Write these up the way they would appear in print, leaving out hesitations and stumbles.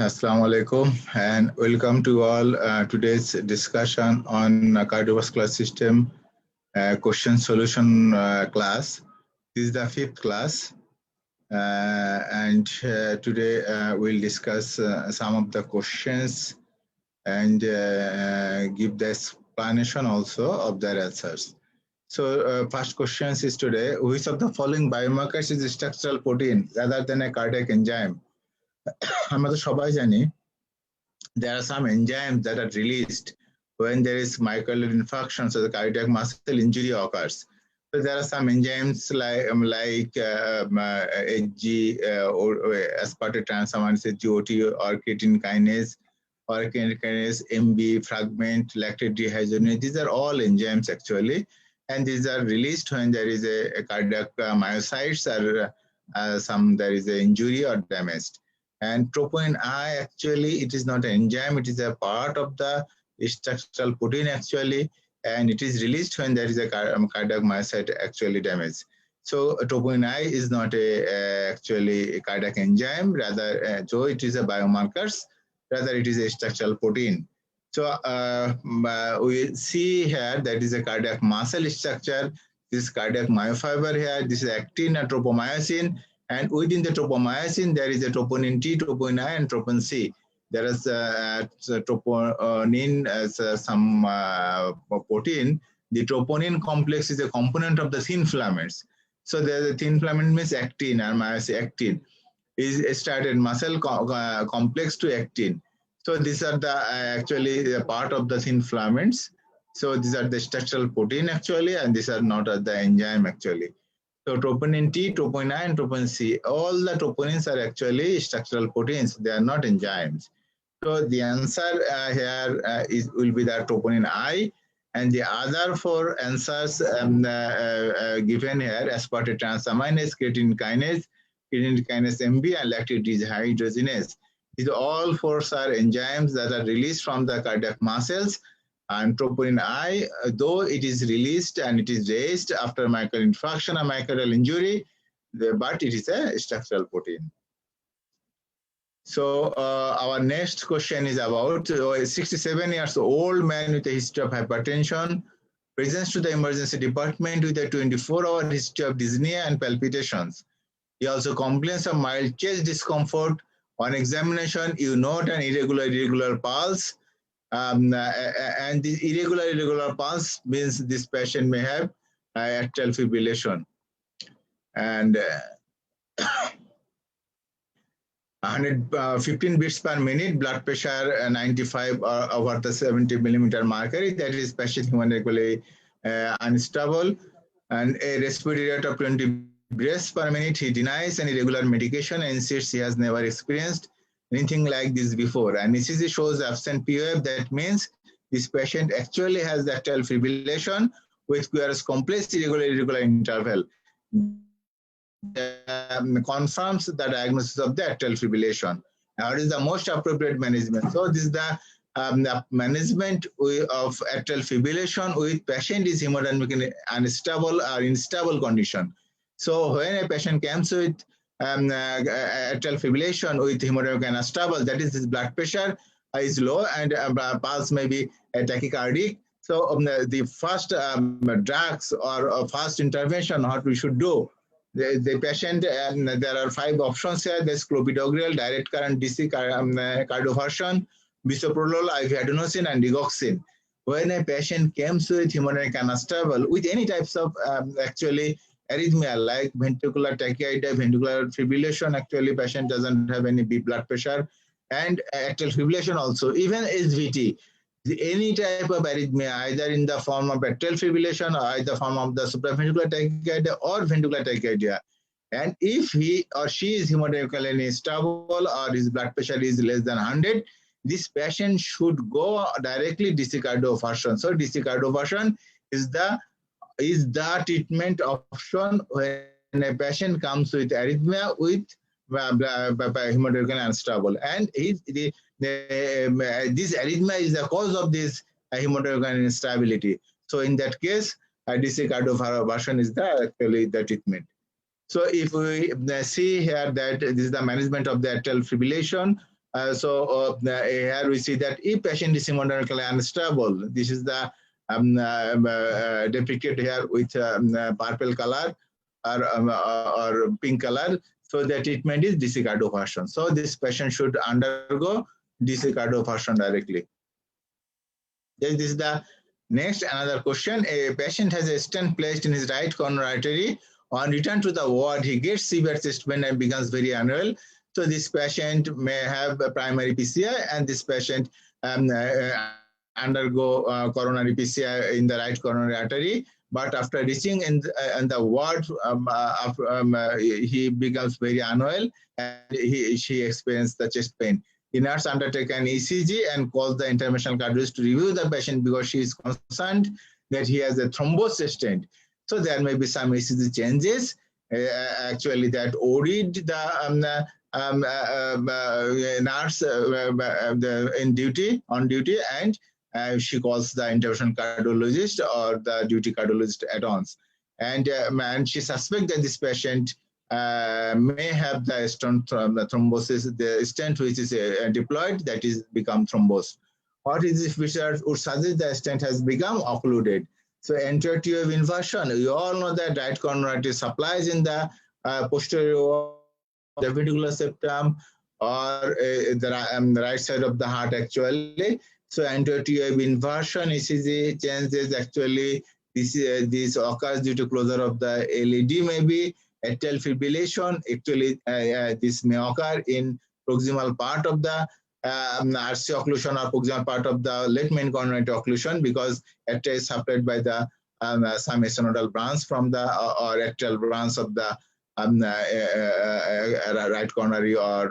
Assalamu alaikum and welcome to all today's discussion on cardiovascular system question solution class. This is the fifth class and today we'll discuss some of the questions and give the explanation also of their answers. So first question is today, which of the following biomarkers is a structural protein rather than a cardiac enzyme? আমরা তো সবাই জানি there are some enzymes that are released when there is myocardial infarction, so the cardiac muscle injury occurs. So there are some enzymes like HG or aspartate transaminase, GOT or creatine kinase or creatine kinase, MB, fragment, lactate dehydrogenase. These are all enzymes actually, and these are released when there is a cardiac myocytes or there is an injury or damaged. And troponin I actually, it is not an enzyme, it is a part of the structural protein actually, and it is released when there is a cardiac myocyte actually damaged. So troponin I is not actually a cardiac enzyme, rather, so it is a biomarkers, rather it is a structural protein. So we see here that is a cardiac muscle structure, this cardiac myofiber here, this is actin and tropomyosin. And within the tropomyosin, there is a troponin T, troponin I, and troponin C. There is troponin as some protein. The troponin complex is a component of the thin filaments. So the thin filament means actin or myosin. Actin is started muscle complex to actin. So these are the actually the part of the thin filaments. So these are the structural protein actually, and these are not the enzyme actually. So troponin T, troponin I, and troponin C, all the troponins are actually structural proteins. They are not enzymes. So the answer here will be the troponin I, and the other four answers given here: aspartate transaminase, creatine kinase MB, and lactate dehydrogenase. These all four are enzymes that are released from the cardiac muscles. And troponin I, though it is released and it is raised after myocardial infarction or myocardial injury, but it is a structural protein. So our next question is about a 67 years old man with a history of hypertension presents to the emergency department with a 24-hour history of dyspnea and palpitations. He also complains of mild chest discomfort. On examination, you note an irregular pulse. And this irregular pulse means this patient may have atrial fibrillation. And 115 beats per minute, blood pressure 95 over the 70 millimeter mercury. That is patient hemonically unstable, and a respiratory rate of 20 breaths per minute. He denies any regular medication and insists he has never experienced anything like this before. And ECG shows absent POF. That means this patient actually has the atrial fibrillation with QRS complex irregular interval. Confirms the diagnosis of the atrial fibrillation. Now, what is the most appropriate management? So this is the management of atrial fibrillation with patient is hemodynamically unstable or instable condition. So when a patient comes with atrial fibrillation with hemodynamic unstable, that is his blood pressure is low and pulse may be tachycardic. So the first drugs or first intervention, what we should do, the patient, there are 5 options here. There's clopidogrel, direct current DC cardioversion, bisoprolol, IV adenosine, and digoxin. When a patient comes with hemodynamic unstable with any types of actually arrhythmia like ventricular tachycardia, ventricular fibrillation, actually patient doesn't have any blood pressure, and atrial fibrillation also, even SVT, any type of arrhythmia, either in the form of atrial fibrillation or either form of the supraventricular tachycardia or ventricular tachycardia. And if he or she is hemodynamically unstable or his blood pressure is less than 100, this patient should go directly DC cardioversion. So DC cardioversion is the treatment option when a patient comes with arrhythmia with hemodynamically unstable, and this arrhythmia is the cause of this hemodynamic instability. So in that case, DC cardioversion is actually the treatment. So if we see here that this is the management of the atrial fibrillation Here we see that if patient is hemodynamically unstable, this is the depicted here with purple color or pink color. So the treatment is DC cardioversion. So this patient should undergo DC cardioversion directly. This is the next another question. A patient has a stent placed in his right coronary artery. On return to the ward, he gets severe chest pain and becomes very unwell. So this patient may have a primary PCI, and this patient undergo coronary PCI in the right coronary artery. But after reaching in the ward, he becomes very unwell, and she experienced the chest pain. The nurse undertake an ECG and calls the interventional cardiologist to review the patient because she is concerned that he has a thrombosed stent. So there may be some ECG changes. Actually, that worried the nurse on duty, and she calls the interventional cardiologist or the duty cardiologist at once. And she suspects that this patient may have the stent thrombosis, the stent which is deployed, that is become thrombosed. What is this feature would suggest the stent has become occluded. So anterior T-wave inversion, you all know that right coronary artery supplies in the posterior wall of the ventricular septum or the right side of the heart actually. So anterior T-wave inversion ECG changes actually, this occurs due to closure of the LED maybe. Atrial fibrillation, actually this may occur in proximal part of the RC occlusion or proximal part of the left main coronary occlusion, because atria is supplied by the some sternodal branch from the or atrial branch of the right coronary or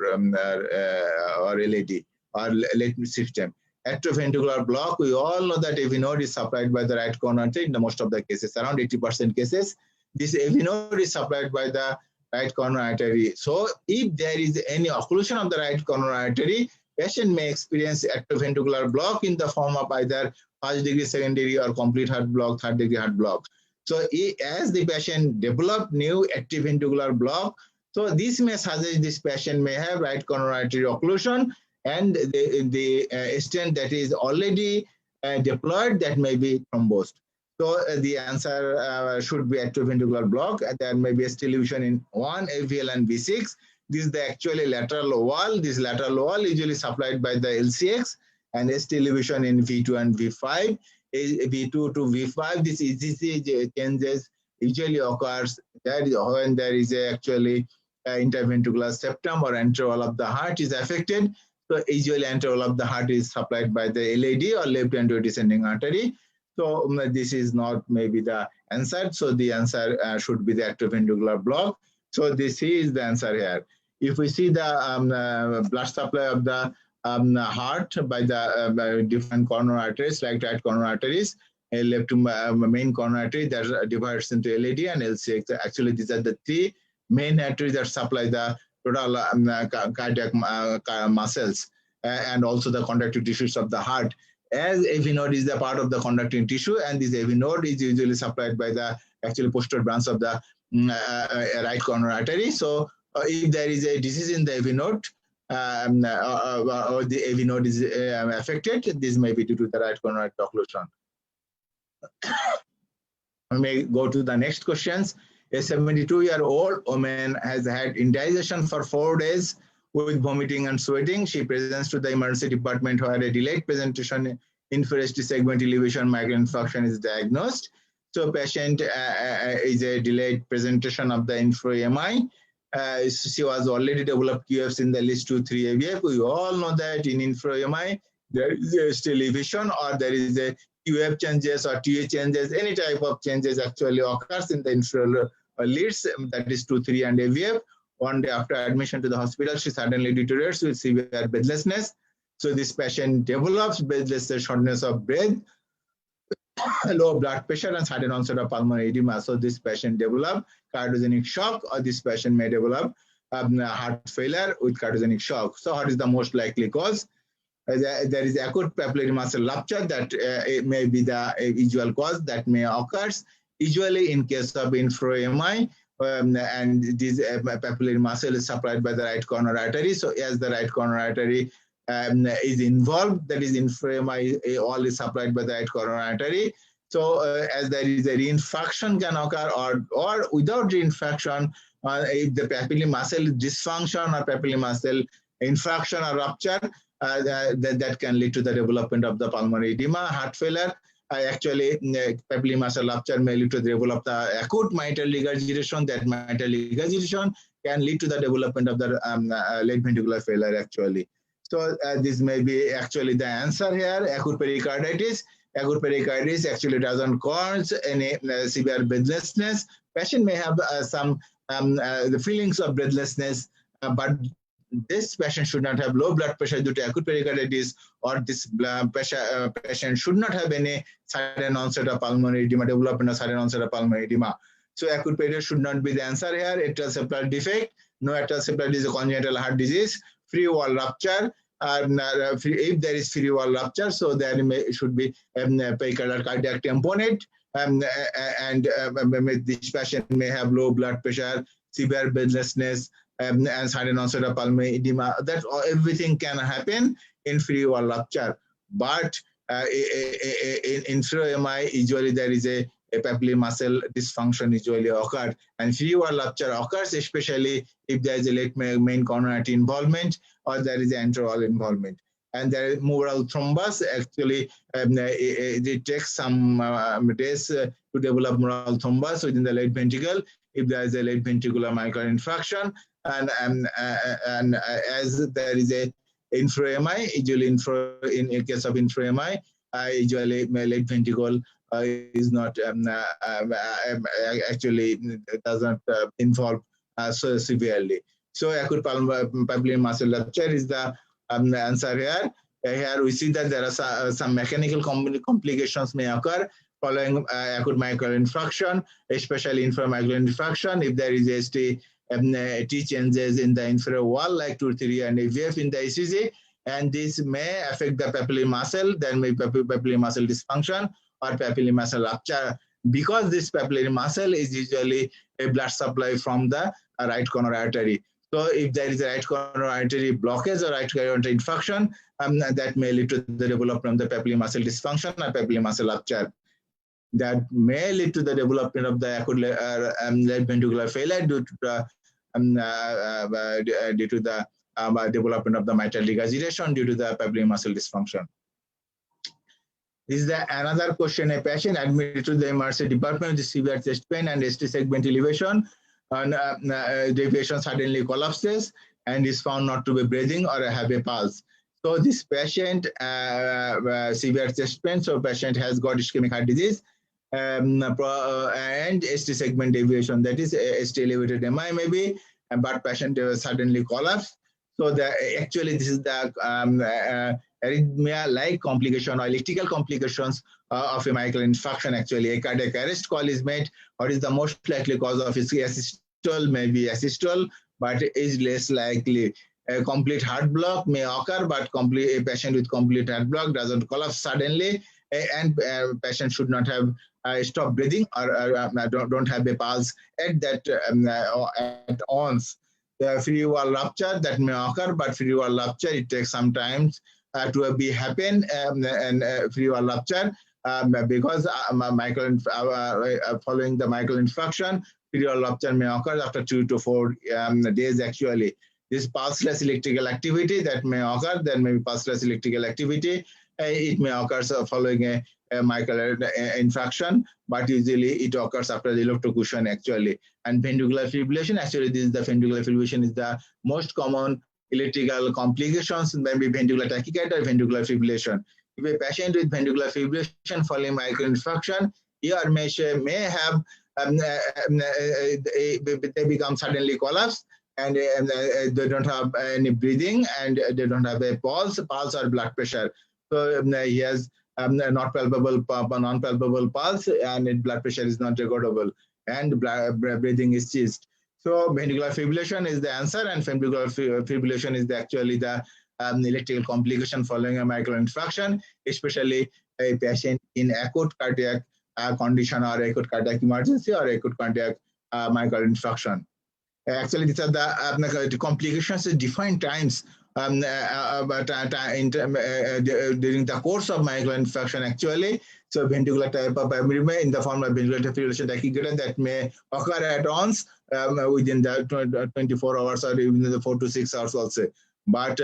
LED or left system. Atrioventricular block, we all know that AV node is supplied by the right coronary in the most of the cases, around 80% cases. This AV node is supplied by the right coronary artery. So if there is any occlusion of the right coronary artery, patient may experience atrioventricular block in the form of either first degree, second degree, or complete heart block, third degree heart block. So as the patient develop new atrioventricular block, so this may suggest this patient may have right coronary artery occlusion, and the stent that is already deployed, that may be thrombosed. So the answer should be atrioventricular block. There may be a ST lesion in 1, AVL, and V6. This is the actually lateral wall. This lateral wall usually supplied by the LCX, and ST lesion in V2 and V5. V2 to V5, this ECG changes usually occurs when there is actually interventricular septum or anterior wall of the heart is affected. So usually anterior wall of the heart is supplied by the LAD or left anterior descending artery. So this is not maybe the answer. So the answer should be the atrioventricular block. So this is the answer here. If we see the blood supply of the heart by the different coronary arteries, like right coronary arteries, left to main coronary artery that divides into LAD and LCX. Actually, these are the three main arteries that supply the total cardiac muscles and also the conductive tissues of the heart. As AV node is the part of the conducting tissue, and this AV node is usually supplied by the actually posterior branch of the right coronary artery. So if there is a disease in the AV node, or the AV node is affected, this may be due to the right coronary occlusion. We may go to the next questions. A 72-year-old woman has had indigestion for 4 days with vomiting and sweating. She presents to the emergency department where a delayed presentation inferior segment elevation microinfarction is diagnosed. So patient is a delayed presentation of the inferior MI. She was already developed QFs in the list 2-3 AVF. We all know that in inferior MI, there is a still elevation or there is a QF changes or TA changes, any type of changes actually occurs in the inferior leads, that is 2-3 and AVF. 1 day after admission to the hospital, she suddenly deteriorates with severe breathlessness. So this patient develops breathlessness, shortness of breath, low blood pressure, and sudden onset of pulmonary edema. So this patient develops cardiogenic shock, or this patient may develop heart failure with cardiogenic shock. So what is the most likely cause? There is acute papillary muscle rupture that it may be the usual cause that may occur. Usually in case of inferior MI, and this papillary muscle is supplied by the right coronary artery. So as the right coronary artery is involved, that is inframi all is supplied by the right coronary artery. So as there is a reinfarction can occur, or without reinfarction, if the papillary muscle dysfunction or papillary muscle infarction or rupture, that can lead to the development of the pulmonary edema, heart failure. Actually, papillary muscle rupture may lead to the development of the acute mitral regurgitation. That mitral regurgitation can lead to the development of the left ventricular failure actually. So this may be actually the answer here. Acute pericarditis. Acute pericarditis actually doesn't cause any severe breathlessness. Patient may have some the feelings of breathlessness, but this patient should not have low blood pressure due to acute pericarditis, or this patient should not have any sudden onset of pulmonary edema, development of sudden onset of pulmonary edema. So acute pericarditis should not be the answer here. Atrial septal defect, no atrial septal is a congenital heart disease. Free wall rupture, if there is free wall rupture, so there should be pericardial cardiac tamponade, and this patient may have low blood pressure, severe breathlessness, and sudden onset of pulmonary edema. That everything can happen in free wall rupture, but in infra-MI, usually there is a papillary muscle dysfunction usually occurred, and free wall rupture occurs especially if there is a late main coronary artery involvement or there is an anterowall involvement. And there is mural thrombus. Actually, it takes some days to develop mural thrombus within the left ventricle if there is a left ventricular myocardial infarction. And as there is a infra-MI, usually in case of infra-MI, usually left ventricle is not actually does not involve so severely. So acute papillary muscle rupture is the answer here. Here we see that there are some mechanical complications may occur following acute myocardial infarction, especially inframyocardial infarction. If there is T changes in the inferior wall like 2-3 and AVF in the ECG, and this may affect the papillary muscle, then may papillary muscle dysfunction or papillary muscle rupture, because this papillary muscle is usually a blood supply from the right coronary artery. So if there is a right coronary artery blockage or right coronary artery infarction, that may lead to the development of the papillary muscle dysfunction or papillary muscle rupture. That may lead to the development of the acute left ventricular failure due to the development of the mitral regurgitation due to the papillary muscle dysfunction. This is another question. A patient admitted to the emergency department with severe chest pain and ST segment elevation, and deviation suddenly collapses and is found not to be breathing or have a pulse. So this patient severe chest pain, so patient has got ischemic heart disease and ST segment deviation, that is ST elevated MI maybe, but patient suddenly collapsed. So actually this is the arrhythmia-like complication or electrical complications of a myocardial infarction. Actually, a cardiac arrest call is made. What is the most likely cause of asystole? Maybe asystole, but is less likely. A complete heart block may occur, but a patient with complete heart block doesn't collapse suddenly, and patient should not have stopped breathing or don't have a pulse at that at once. The free wall rupture that may occur, but free wall rupture, it takes some time to be happen, and free wall rupture because following the myocardial infarction, free wall rupture may occur after 2 to 4 days actually. This pulseless electrical activity that may occur, there may be pulseless electrical activity. It may occur following a myocardial infarction, but usually it occurs after the electrocution actually. And ventricular fibrillation, actually this is the ventricular fibrillation is the most common electrical complications, maybe ventricular tachycardia or ventricular fibrillation. If a patient with ventricular fibrillation following myocardial infarction, he or may have they become suddenly collapsed, and they don't have any breathing, and they don't have a pulse or blood pressure. So he has not palpable, non-palpable pulse, and blood pressure is not recordable, and breathing is ceased. So ventricular fibrillation is the answer, and ventricular fibrillation is actually the electrical complication following a myocardial infarction, especially a patient in acute cardiac condition or acute cardiac emergency or acute cardiac myocardial infarction. Actually, these are the complications at different times. During the course of myocardial infarction, actually, so ventricular type of arrhythmia in the form of ventricular fibrillation tachycardia that may occur at once within the 24 hours or even the 4 to 6 hours also. But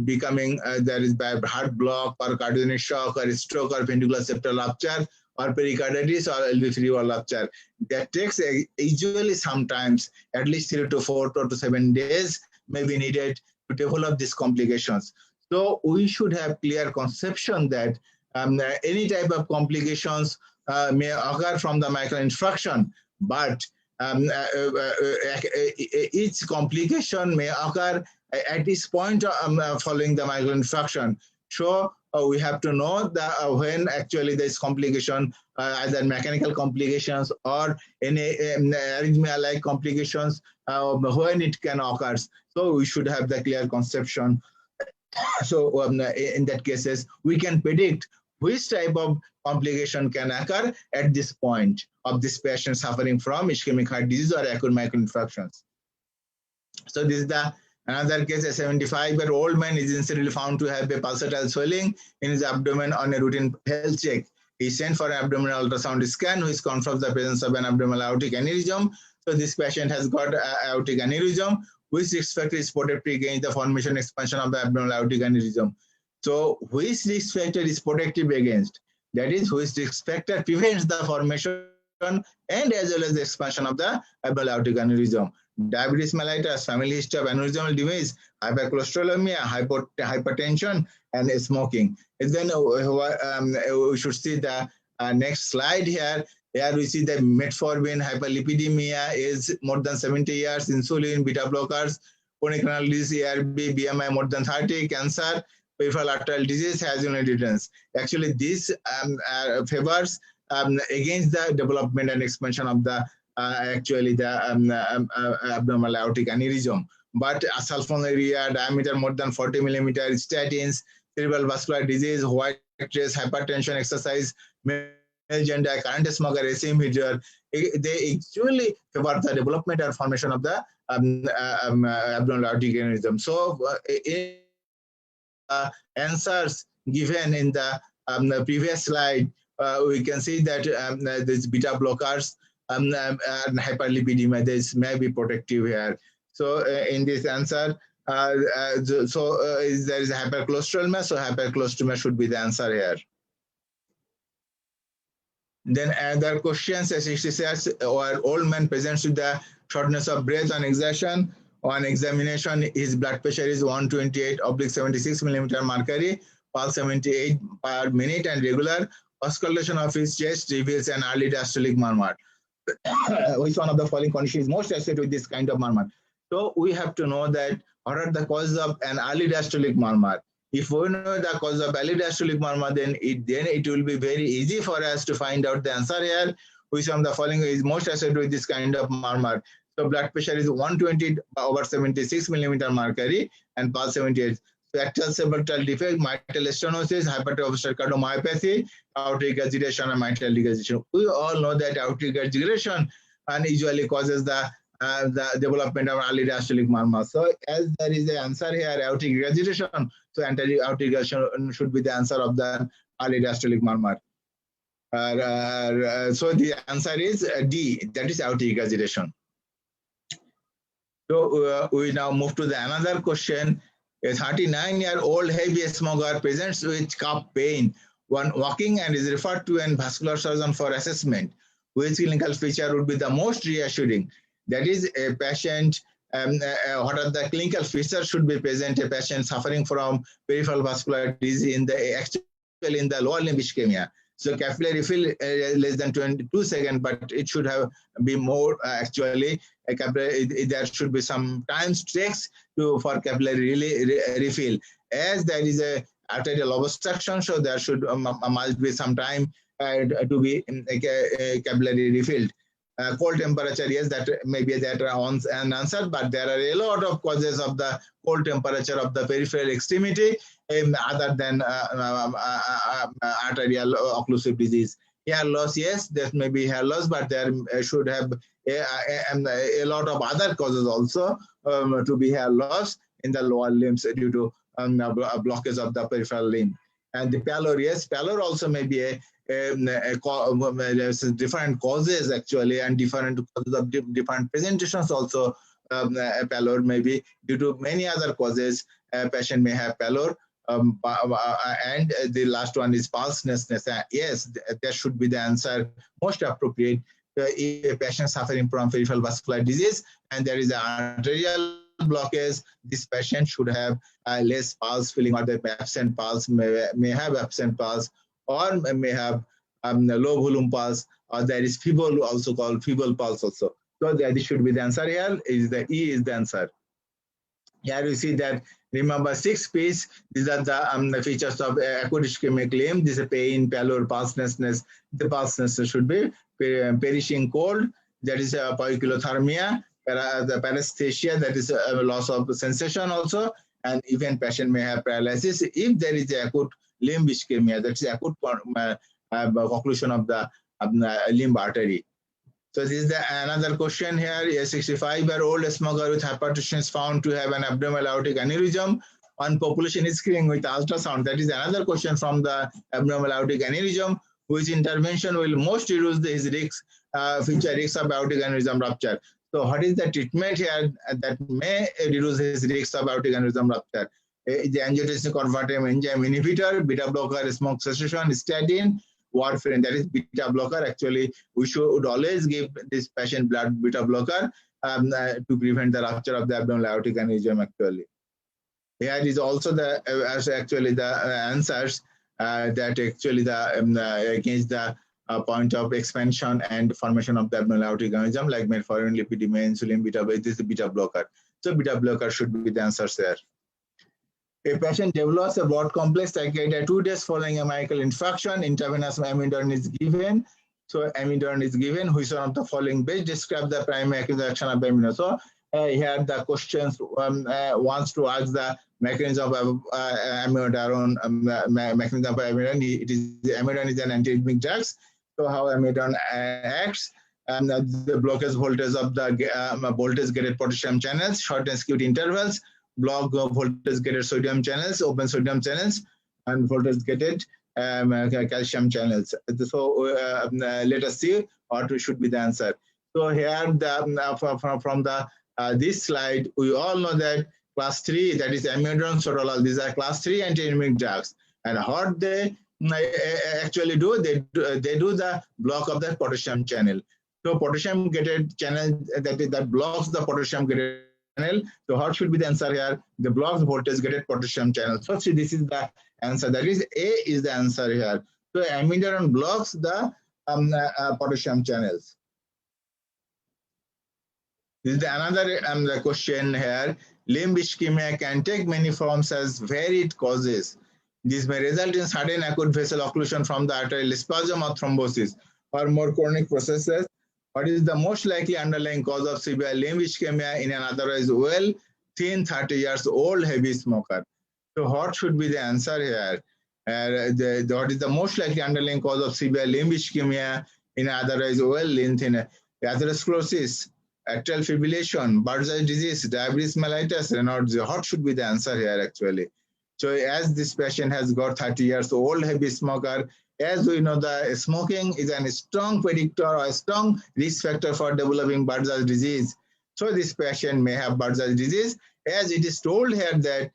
becoming there is heart block or cardiogenic shock or stroke or ventricular septal rupture or pericarditis or LV3 wall rupture. That takes usually sometimes at least 3 to 4 to 7 days may be needed to develop these complications. So we should have clear conception that any type of complications may occur from the myocardial infarction, but each complication may occur at this point following the myocardial infarction. So we have to know that when actually there is complication, either mechanical complications or any arrhythmia-like complications, when it can occur. So we should have the clear conception. So in that cases, we can predict which type of complication can occur at this point of this patient suffering from ischemic heart disease or acute myocardial infarctions. So this is the another case. A 75-year-old man is incidentally found to have a pulsatile swelling in his abdomen on a routine health check. He sent for an abdominal ultrasound scan, which confirms the presence of an abdominal aortic aneurysm. So this patient has got aortic aneurysm, which risk factor is protective against the formation and expansion of the abdominal aortic aneurysm. So which risk factor is protective against? That is, which risk factor prevents the formation and as well as the expansion of the abdominal aortic aneurysm. Diabetes mellitus, family history of aneurysmal disease, hypercholesterolemia, hypertension, and smoking. And then we should see the next slide here. Here we see the metformin, hyperlipidemia is more than 70 years, insulin, beta blockers, chronic renal disease, ARB, BMI more than 30, cancer, peripheral arterial disease, has inheritance. Actually, this favors against the development and expansion of the actually the abdominal aortic aneurysm. But sulfonylurea, diameter more than 40 millimeters, statins, cerebral vascular disease, white race, hypertension, exercise, male gender, current smoker, AC inhibitor, they actually favor the development and formation of the abdominal aortic aneurysm. So answers given in the previous slide, we can see that these beta blockers and hyperlipidemia, this may be protective here. So in this answer, there is hypercholesterolemia, so hypercholesterolemia should be the answer here. Then other questions, as 66 or old man presents with the shortness of breath on exertion. On examination, his blood pressure is 128/76 millimeter mercury, pulse 78 per minute, and regular auscultation of his chest reveals an early diastolic murmur. Which one of the following conditions is most associated with this kind of murmur? So we have to know that what are the causes of an early diastolic murmur. If we know the cause of early diastolic murmur, then it will be very easy for us to find out the answer here. Which one of the following is most associated with this kind of murmur? So blood pressure is 120/76 millimeter mercury and pulse 78. So atrial septal defect, mitral stenosis, hypertrophic cardiomyopathy, aortic regurgitation, and mitral regurgitation. We all know that aortic regurgitation usually causes the development of early diastolic murmur. So as there is an answer here, aortic regurgitation, so aortic regurgitation should be the answer of the early diastolic murmur. So the answer is D, that is aortic regurgitation. So we now move to the another question. A 39-year-old heavy smoker presents with calf pain when walking and is referred to a vascular surgeon for assessment. Which clinical feature would be the most reassuring? That is, a patient, what are the clinical features should be present? A patient suffering from peripheral vascular disease in the lower limb ischemia. So capillary refill less than 22 seconds, but it should have be more actually. There should be some time takes for capillary refill. As there is a arterial obstruction, so there should must be some time to be capillary refilled. Cold temperature, yes, that maybe that is an answer, but there are a lot of causes of the cold temperature of the peripheral extremity other than arterial occlusive disease. Hair loss, yes, there may be hair loss, but there should have a lot of other causes also to be hair loss in the lower limbs due to a blockage of the peripheral limb. And the pallor, yes, pallor also may be there's different causes actually, and different causes of different presentations also. Pallor may be due to many other causes. A patient may have pallor. And the last one is pulselessness. Yes, that should be the answer most appropriate. If a patient suffering from peripheral vascular disease and there is an arterial blockage, this patient should have less pulse feeling, or the absent pulse, may have absent pulse, or may have low volume pulse, or there is feeble, also called feeble pulse also. So that should be the answer here. Is the E is the answer. Here you see that, remember 6 P's. These are the features of acute ischemic limb. This is pain, pallor, pulselessness. The pulselessness should be perishing cold. That is poikilothermia. The paresthesia, that is a loss of sensation also. And even patient may have paralysis if there is acute limb ischemia. That is acute occlusion of the limb artery. So this is another question here. A 65-year-old smoker with hypertension is found to have an abdominal aortic aneurysm on population screening with ultrasound. That is another question from the abdominal aortic aneurysm. Which intervention will most reduce his risk, future risk of aortic aneurysm rupture? So what is the treatment here that may reduce his risk of aortic aneurysm rupture? The angiotensin converter enzyme inhibitor, beta blocker, smoke cessation, statin, warfarin, that is beta blocker. Actually, we should always give this patient blood beta blocker to prevent the rupture of the abdominal aortic aneurysm actually. Here is also the actually the answers that actually the against the point of expansion and formation of the abdominal aortic aneurysm, like metformin, lipidemia, insulin, beta, this is the beta blocker. So beta blocker should be the answers there. A patient develops a blood complex tachycardia 2 days following a myocardial infarction. Intravenous amiodarone is given. So amiodarone is given. Which one of the following best describe the primary mechanism action of amiodarone? So here the questions wants to ask the mechanism of amiodarone. Mechanism of amiodarone. It is amiodarone is an antiarrhythmic drug. So how amiodarone acts? And the blockage voltage of the voltage gated potassium channels, short and skewed intervals, block voltage gated sodium channels, open sodium channels, and voltage gated calcium channels. So let us see what should be the answer. So here from the this slide, we all know that class 3, that is amiodarone, sotalol, these are class 3 antiarrhythmic drugs. And what they actually do, they do the block of the potassium channel. So potassium gated channel that blocks the potassium gated channel. So what should be the answer here? The blocks voltage gated potassium channel. So see, this is the answer. That is A is the answer here. So amiodarone blocks the potassium channels. This is another question here. Limb ischemia can take many forms as varied causes. This may result in sudden acute vessel occlusion from the arterial spasm or thrombosis or more chronic processes. What is the most likely underlying cause of severe limb ischemia in an otherwise well, thin, 30 years old, heavy smoker? So what should be the answer here? What is the most likely underlying cause of severe limb ischemia in an otherwise well, thin, atherosclerosis, atrial fibrillation, Bursard's disease, diabetes mellitus, Raynaud's? What should be the answer here actually? So as this patient has got 30 years old, heavy smoker, as we know, the smoking is a strong predictor or a strong risk factor for developing Bursard's disease. So this patient may have Bursard's disease, as it is told here that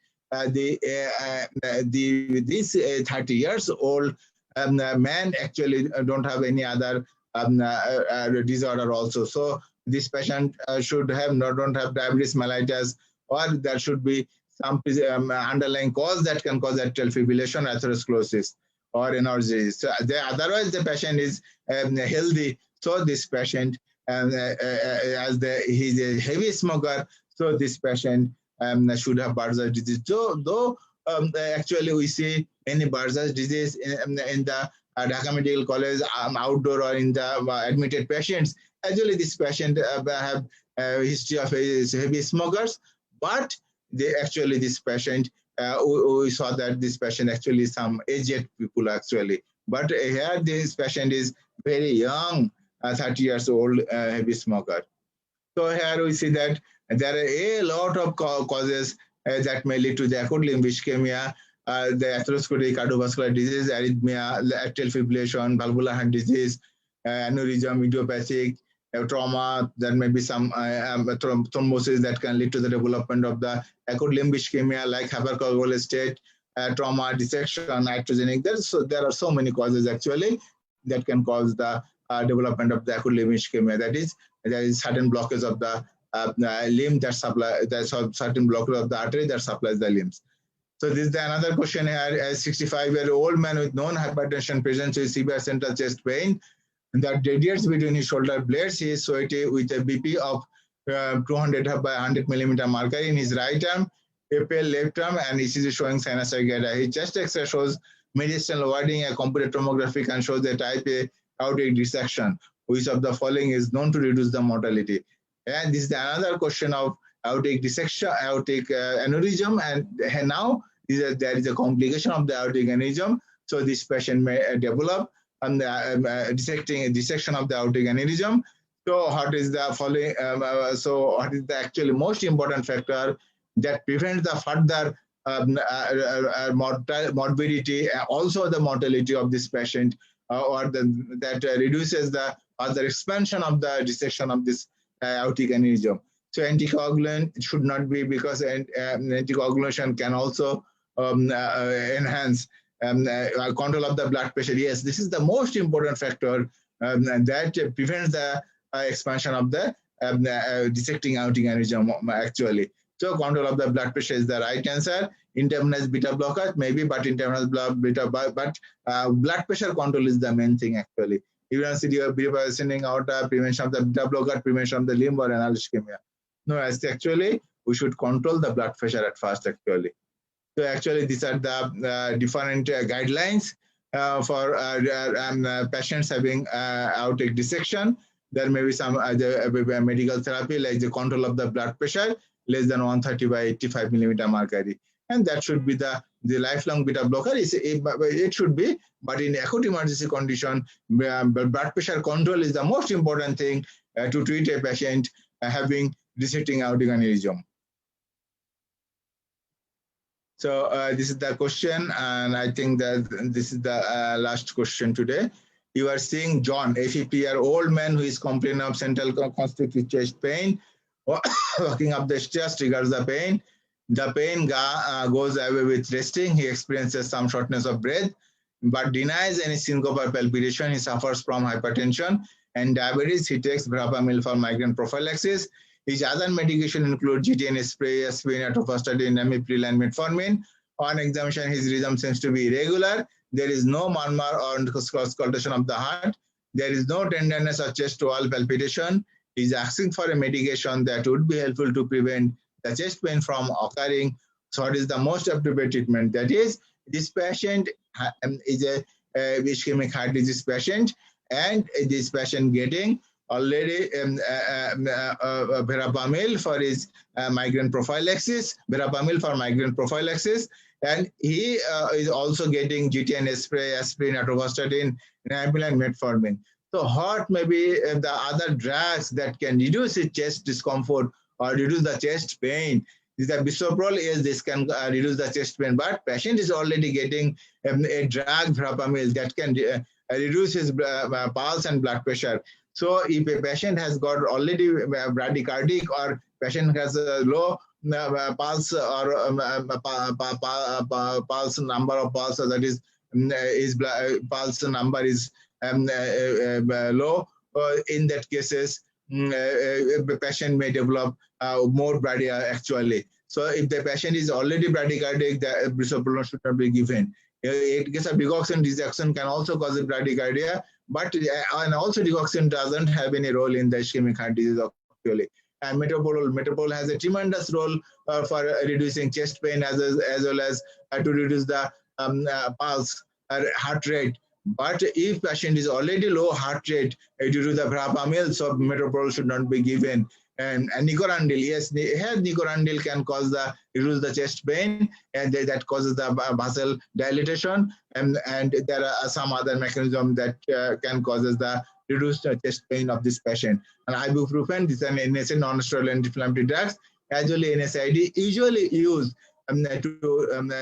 this 30 years old man actually don't have any other disorder also. So this patient should have don't have diabetes mellitus, or there should be some underlying cause that can cause atrial fibrillation, atherosclerosis, or energy. So otherwise the patient is healthy. So this patient, he's a heavy smoker, so this patient should have Bursard's disease. So though actually we see any Bursard's disease in the Dhaka Medical College outdoor or in the admitted patients, actually this patient have a history of heavy smokers, but this patient, we saw that this patient actually some aged people actually, But here this patient is very young, 30 years old, heavy smoker. So here we see that there are a lot of causes that may lead to the acute limb ischemia, the atherosclerotic cardiovascular disease, arrhythmia, atrial fibrillation, valvular heart disease, aneurysm, idiopathic, trauma. There may be some thrombosis that can lead to the development of the acute limb ischemia, like hypercoagulable state, trauma, dissection, nitrogenic. There are so many causes actually that can cause the development of the acute limb ischemia. That is, there is certain blockage of the limb that supply. There's certain blockage of the artery that supplies the limbs. So this is another question here. A 65-year-old man with known hypertension presents with severe central chest pain that radiates between his shoulder blades. He is sweaty with a BP of 200 by 100 millimeter mercury in his right arm, a pale left arm, and ECG showing sinusoidea. His chest X-ray shows mediastinal wording. A computed tomography can show the type A aortic dissection. Which of the following is known to reduce the mortality? And this is another question of aortic dissection, aortic aneurysm, and now there is a complication of the aortic aneurysm. So this patient may develop and dissection of the aortic aneurysm. So what is the following? So what is the actually most important factor that prevents the further morbidity, also the mortality of this patient, or that reduces the further expansion of the dissection of this aortic aneurysm. So anticoagulant should not be, because anticoagulation can also enhance control of the blood pressure. Yes, this is the most important factor that prevents the expansion of the dissecting aortic aneurysm actually. So control of the blood pressure is the right answer. Intravenous beta blocker maybe, but intravenous blood pressure control is the main thing actually. You don't see your sending out prevention of the beta blocker, prevention of the limb or renal ischemia. No, actually we should control the blood pressure at first actually. So actually these are the different guidelines for patients having aortic dissection. There may be some medical therapy like the control of the blood pressure less than 130 by 85 millimeter mercury. And that should be the lifelong beta blocker. It should be, but in acute emergency condition, blood pressure control is the most important thing to treat a patient having dissecting aortic aneurysm. So this is the question, and I think that this is the last question today. You are seeing John, a 50-year-old man who is complaining of central constrictive chest pain. Walking up the stairs triggers the pain. The pain goes away with resting. He experiences some shortness of breath, but denies any syncope or palpitation. He suffers from hypertension and diabetes. He takes verapamil for migraine prophylaxis. His other medication include GTN spray, aspirin, atorvastatin, amipril, and metformin. On examination, his rhythm seems to be irregular. There is no murmur or auscultation of the heart. There is no tenderness or chest wall palpitation. He is asking for a medication that would be helpful to prevent the chest pain from occurring. So what is the most appropriate treatment? That is, this patient is a ischemic heart disease patient, and this patient getting already verapamil for his migraine prophylaxis, and he is also getting GTN spray, aspirin, atorvastatin, amipril, and metformin. So what may be the other drugs that can reduce his chest discomfort or reduce the chest pain? Is the bisoprolol? Yes, this can reduce the chest pain, but patient is already getting a drug verapamil that can reduce his pulse and blood pressure. So if a patient has got already bradycardic, or patient has a low pulse or pulse number of pulse, that is his pulse number is low, in that cases the patient may develop more bradycardia actually. So if the patient is already bradycardic, the bisoprolol should not be given. In case of digoxin, digoxin can also cause bradycardia, but and also digoxin doesn't have any role in the ischemic heart disease actually. And metoprolol has a tremendous role for reducing chest pain as well as to reduce the pulse or heart rate. But if patient is already low heart rate due to the verapamil, so metoprolol should not be given. And nicorandil, yes, here nicorandil can reduce the chest pain, and that causes the muscle dilatation, and there are some other mechanism that can causes the reduced chest pain of this patient. And ibuprofen, this is an NSAID, non-steroidal anti-inflammatory drugs, as well as NSAID, usually used to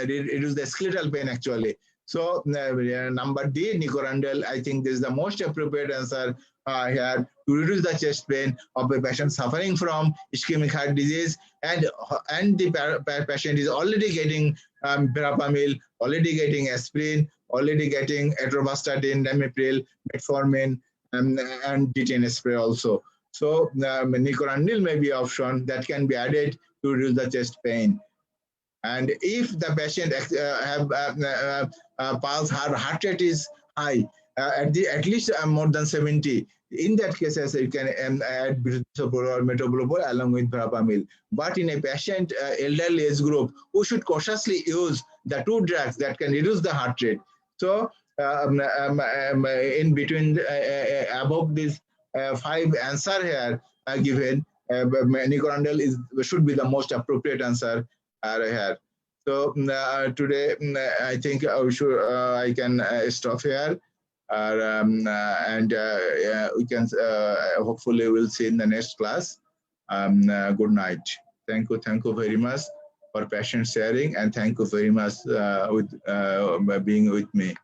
reduce the skeletal pain actually. So number D, nicorandil, I think this is the most appropriate answer here to reduce the chest pain of a patient suffering from ischemic heart disease, and the patient is already getting verapamil, already getting aspirin, already getting atorvastatin, ramipril, metformin, and D10 spray also. So nicorandil may be option that can be added to reduce the chest pain. And if the patient have pulse heart rate is high, at least more than 70, in that case, you can add bisoprolol or metoprolol along with verapamil. But in a patient elderly age group, we should cautiously use the two drugs that can reduce the heart rate. So in between above these 5 answer here given, nicorandil should be the most appropriate answer here. So today I think I can stop here, and we can hopefully we'll see in the next class. Good night. Thank you very much for patient sharing, and thank you very much with being with me.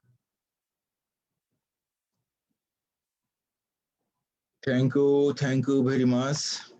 Thank you very much.